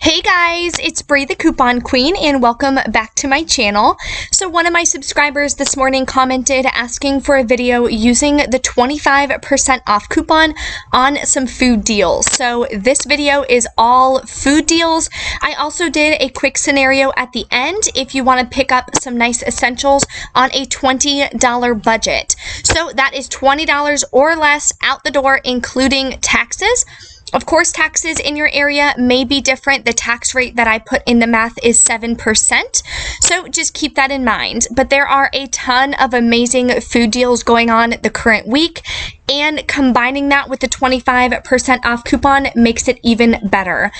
Hey guys, it's Bree the Coupon Queen and welcome back to my channel. So one of my subscribers this morning commented asking for a video using the 25% off coupon on some food deals. So this video is all food deals. I also did a quick scenario at the end if you want to pick up some nice essentials on a $20 budget. So that is $20 or less out the door, including taxes. Of course, taxes in your area may be different. The tax rate that I put in the math is 7%, so just keep that in mind. But there are a ton of amazing food deals going on the current week, and combining that with the 25% off coupon makes it even better.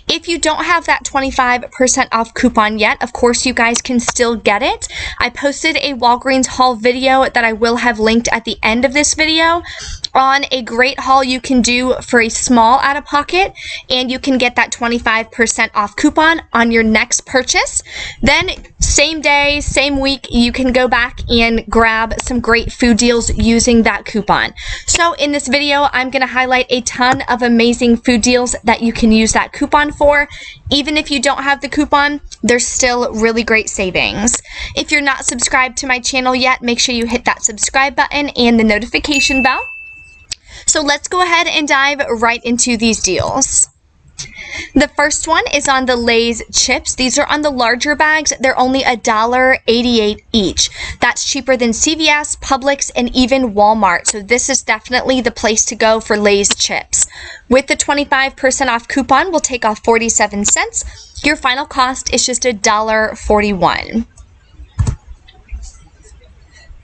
If you don't have that 25% off coupon yet, of course, you guys can still get it. I posted a Walgreens haul video that I will have linked at the end of this video on a great haul you can do for a small out-of-pocket, and you can get that 25% off coupon on your next purchase. Then same day, same week, you can go back and grab some great food deals using that coupon. So in this video, I'm going to highlight a ton of amazing food deals that you can use that coupon for. Even if you don't have the coupon, there's still really great savings. If you're not subscribed to my channel yet, make sure you hit that subscribe button and the notification bell. So let's go ahead and dive right into these deals. The first one is on the Lay's chips. These are on the larger bags. They're only $1.88 each. That's cheaper than CVS, Publix, and even Walmart. So this is definitely the place to go for Lay's chips. With the 25% off coupon, we'll take off 47 cents. Your final cost is just $1.41.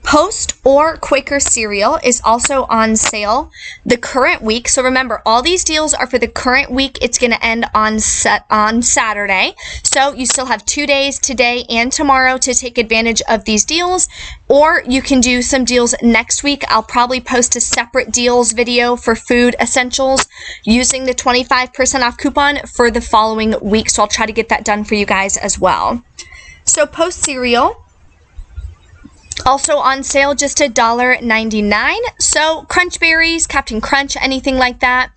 Post or Quaker cereal is also on sale the current week. So remember, all these deals are for the current week. It's going to end on Saturday. So you still have 2 days, today and tomorrow, to take advantage of these deals. Or you can do some deals next week. I'll probably post a separate deals video for food essentials using the 25% off coupon for the following week. So I'll try to get that done for you guys as well. So Post cereal, also on sale, just $1.99. So Crunch Berries, Captain Crunch, anything like that.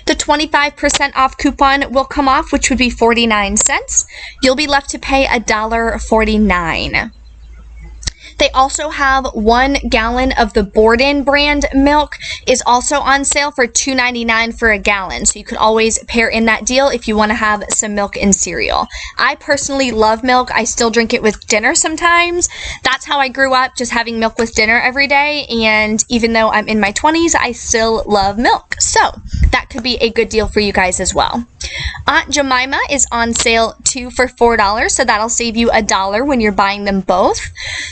The 25% off coupon will come off, which would be 49 cents. You'll be left to pay $1.49. They also have 1 gallon of the Borden brand milk is also on sale for $2.99 for a gallon. So you could always pair in that deal if you want to have some milk and cereal. I personally love milk. I still drink it with dinner sometimes. That's how I grew up, just having milk with dinner every day. And even though I'm in my 20s, I still love milk. So that could be a good deal for you guys as well. Aunt Jemima is on sale 2 for $4, so that'll save you $1 when you're buying them both.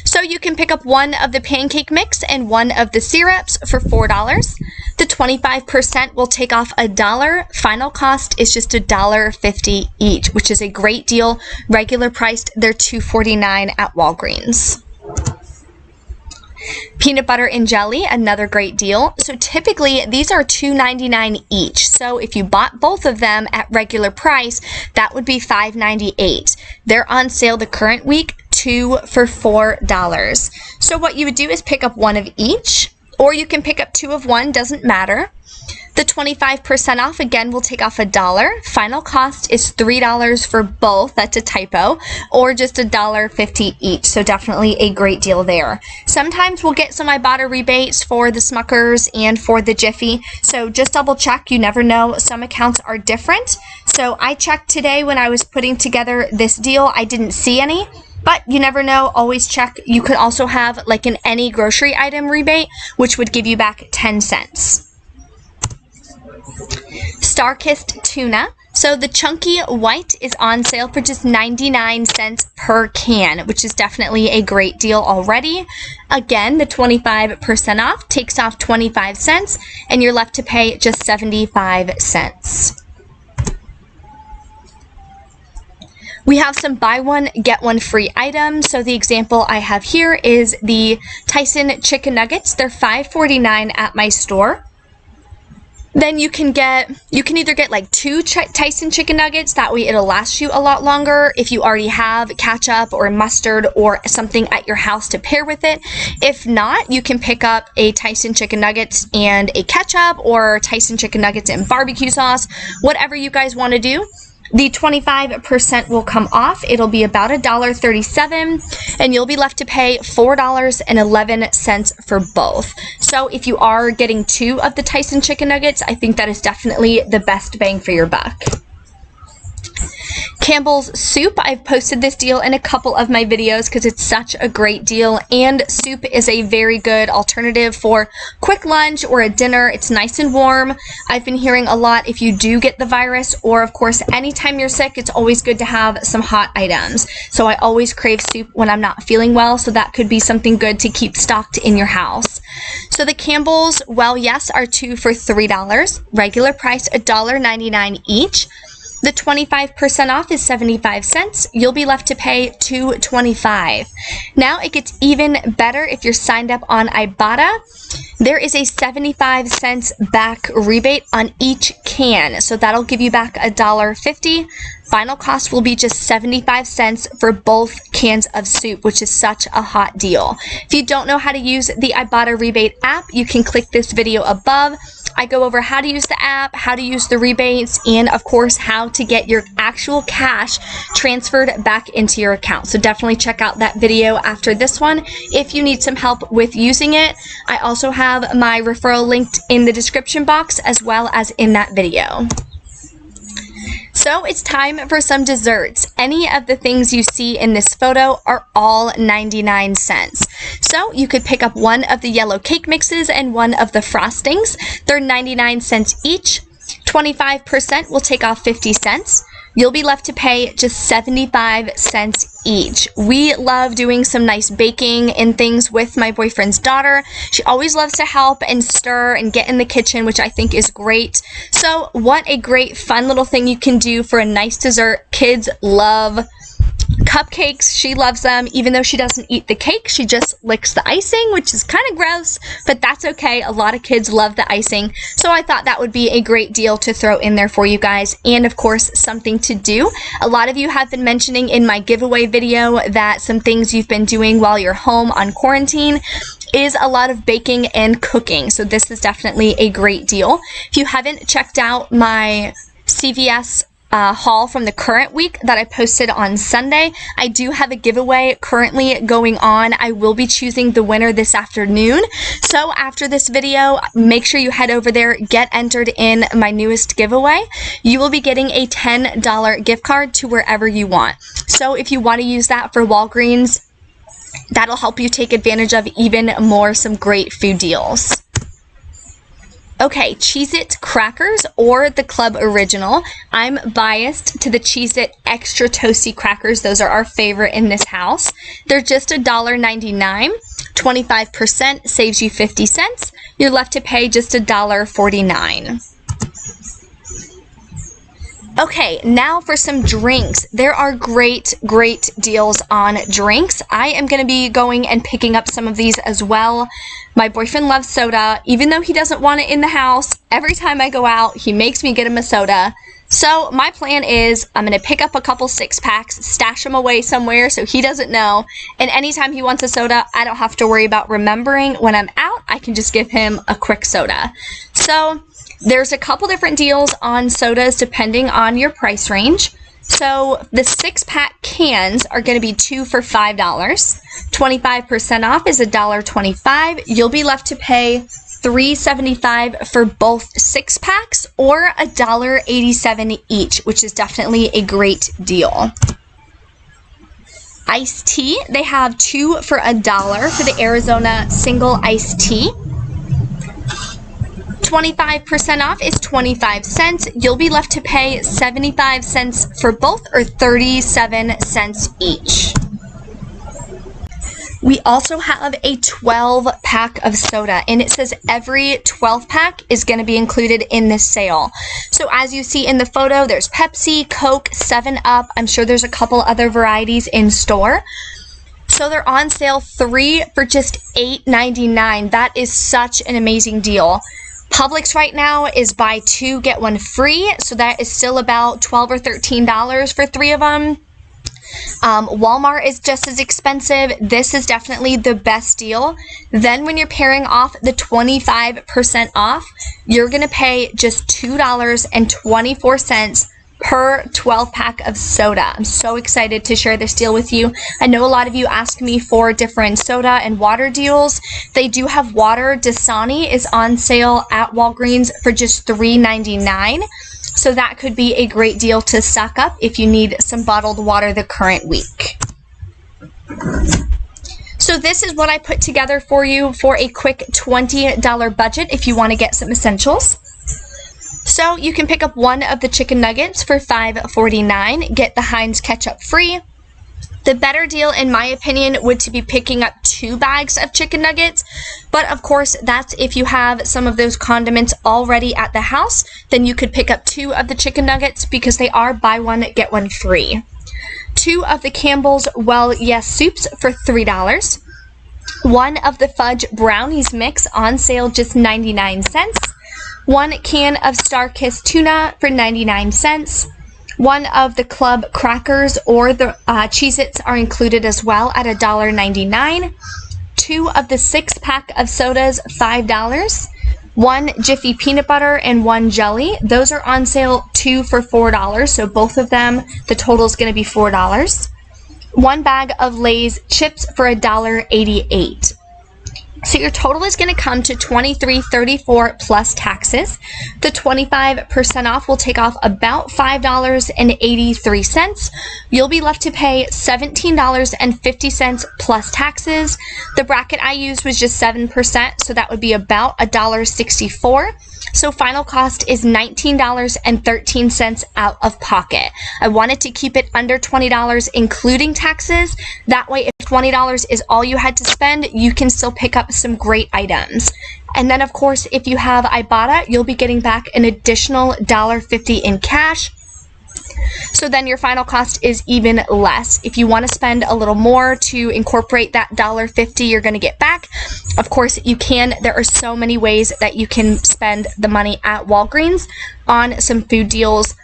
So you can pick up one of the pancake mix and one of the syrups for $4. The 25% will take off $1. Final cost is just $1.50 each, which is a great deal. Regular priced, they're $2.49 at Walgreens. Peanut butter and jelly, another great deal. So typically these are $2.99 each. So if you bought both of them at regular price, that would be $5.98. They're on sale the current week, 2 for $4. So what you would do is pick up one of each, or you can pick up 2 of one, doesn't matter. The 25% off, again, will take off $1. Final cost is $3 for both. That's a typo. Or just $1.50 each. So definitely a great deal there. Sometimes we'll get some Ibotta rebates for the Smuckers and for the Jiffy. So just double check. You never know. Some accounts are different. So I checked today when I was putting together this deal. I didn't see any. But you never know, always check. You could also have like an any grocery item rebate, which would give you back 10 cents. Starkist Tuna. So the chunky white is on sale for just 99 cents per can, which is definitely a great deal already. Again, the 25% off takes off 25 cents, and you're left to pay just 75 cents. We have some buy one, get one free items. So the example I have here is the Tyson chicken nuggets. They're $5.49 at my store. Then you can either get like 2 Tyson chicken nuggets. That way it'll last you a lot longer if you already have ketchup or mustard or something at your house to pair with it. If not, you can pick up a Tyson chicken nuggets and a ketchup, or Tyson chicken nuggets and barbecue sauce, whatever you guys want to do. The 25% will come off. It'll be about $1.37, and you'll be left to pay $4.11 for both. So if you are getting 2 of the Tyson chicken nuggets, I think that is definitely the best bang for your buck. Campbell's Soup, I've posted this deal in a couple of my videos because it's such a great deal, and soup is a very good alternative for quick lunch or a dinner. It's nice and warm. I've been hearing a lot if you do get the virus, or of course anytime you're sick, it's always good to have some hot items. So I always crave soup when I'm not feeling well, so that could be something good to keep stocked in your house. So the Campbell's, well, yes, are 2 for $3. Regular price $1.99 each. The 25% off is 75 cents. You'll be left to pay $2.25. Now it gets even better if you're signed up on Ibotta. There is a 75 cents back rebate on each can, so that'll give you back $1.50. Final cost will be just 75 cents for both cans of soup, which is such a hot deal. If you don't know how to use the Ibotta Rebate app, you can click this video above. I go over how to use the app, how to use the rebates, and of course how to get your actual cash transferred back into your account. So definitely check out that video after this one if you need some help with using it. I also have my referral linked in the description box as well as in that video. So it's time for some desserts. Any of the things you see in this photo are all 99 cents. So you could pick up one of the yellow cake mixes and one of the frostings. They're 99 cents each. 25% will take off 50 cents. You'll be left to pay just 75 cents each. We love doing some nice baking and things with my boyfriend's daughter. She always loves to help and stir and get in the kitchen, which I think is great. So what a great fun little thing you can do for a nice dessert. Kids love cupcakes. She loves them. Even though she doesn't eat the cake, she just licks the icing, which is kind of gross, but that's okay. A lot of kids love the icing, so I thought that would be a great deal to throw in there for you guys, and of course something to do. A lot of you have been mentioning in my giveaway video that some things you've been doing while you're home on quarantine is a lot of baking and cooking, so this is definitely a great deal. If you haven't checked out my CVS haul from the current week that I posted on Sunday, I do have a giveaway currently going on. I will be choosing the winner this afternoon. So after this video, make sure you head over there, get entered in my newest giveaway. You will be getting a $10 gift card to wherever you want. So if you want to use that for Walgreens, that'll help you take advantage of even more some great food deals. Okay, Cheezit Crackers or the Club Original. I'm biased to the Cheezit Extra Toasty Crackers. Those are our favorite in this house. They're just $1.99. 25% saves you 50 cents. You're left to pay just $1.49. Okay, now for some drinks. There are great deals on drinks. I am going to be going and picking up some of these as well. My boyfriend loves soda. Even though he doesn't want it in the house, every time I go out, he makes me get him a soda. So my plan is I'm going to pick up a couple 6-packs, stash them away somewhere so he doesn't know, and anytime he wants a soda, I don't have to worry about remembering when I'm out. I can just give him a quick soda. So there's a couple different deals on sodas depending on your price range. So the 6-pack cans are going to be 2 for $5. 25% off is $1.25. You'll be left to pay $3.75 for both 6-packs or $1.87 each, which is definitely a great deal. Iced tea, they have 2 for $1 for the Arizona single iced tea. 25% off is 25 cents. You'll be left to pay 75 cents for both, or 37 cents each. We also have a 12-pack of soda, and it says every 12-pack is going to be included in this sale. So as you see in the photo, there's Pepsi, Coke, 7-Up. I'm sure there's a couple other varieties in store. So they're on sale 3 for just $8.99. That is such an amazing deal. Publix right now is buy 2, get 1 free. So that is still about $12 or $13 for 3 of them. Walmart is just as expensive. This is definitely the best deal. Then when you're pairing off the 25% off, you're going to pay just $2.24 per 12 pack of soda. I'm so excited to share this deal with you. I know a lot of you ask me for different soda and water deals. They do have water. Dasani is on sale at Walgreens for just $3.99. So that could be a great deal to stock up if you need some bottled water the current week. So this is what I put together for you for a quick $20 budget if you want to get some essentials. So you can pick up one of the chicken nuggets for $5.49, get the Heinz ketchup free. The better deal, in my opinion, would to be picking up 2 bags of chicken nuggets. But of course, that's if you have some of those condiments already at the house, then you could pick up 2 of the chicken nuggets because they are buy one, get one free. 2 of the Campbell's Well Yes Soups for $3. 1 of the Fudge Brownies Mix on sale just 99 cents. 1 can of Starkist Tuna for 99 cents. 1 of the Club Crackers or the Cheezits are included as well at $1.99. 2 of the 6-pack of sodas, $5. 1 Jiffy Peanut Butter and 1 Jelly. Those are on sale 2 for $4, so both of them, the total is going to be $4. 1 bag of Lay's chips for $1.88. So your total is going to come to $23.34 plus taxes. The 25% off will take off about $5.83. You'll be left to pay $17.50 plus taxes. The bracket I used was just 7%, so that would be about $1.64. So final cost is $19.13 out of pocket. I wanted to keep it under $20 including taxes. That way, if $20 is all you had to spend, you can still pick up some great items. And then of course, if you have Ibotta, you'll be getting back an additional $1.50 in cash. So then your final cost is even less. If you want to spend a little more to incorporate that $1.50 you're going to get back, of course you can. There are so many ways that you can spend the money at Walgreens on some food deals.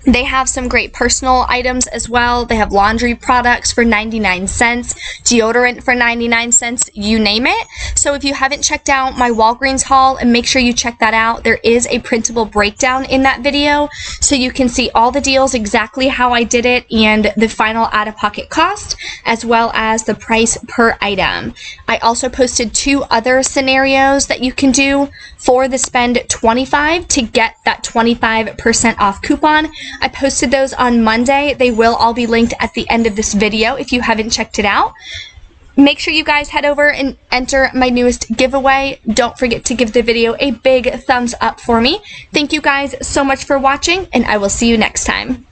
They have some great personal items as well. They have laundry products for 99 cents, deodorant for 99 cents, you name it. So if you haven't checked out my Walgreens haul, and make sure you check that out. There is a printable breakdown in that video, so you can see all the deals, exactly how I did it, and the final out-of-pocket cost, as well as the price per item. I also posted 2 other scenarios that you can do for the spend 25 to get that 25% off coupon. I posted those on Monday. They will all be linked at the end of this video if you haven't checked it out. Make sure you guys head over and enter my newest giveaway. Don't forget to give the video a big thumbs up for me. Thank you guys so much for watching, and I will see you next time.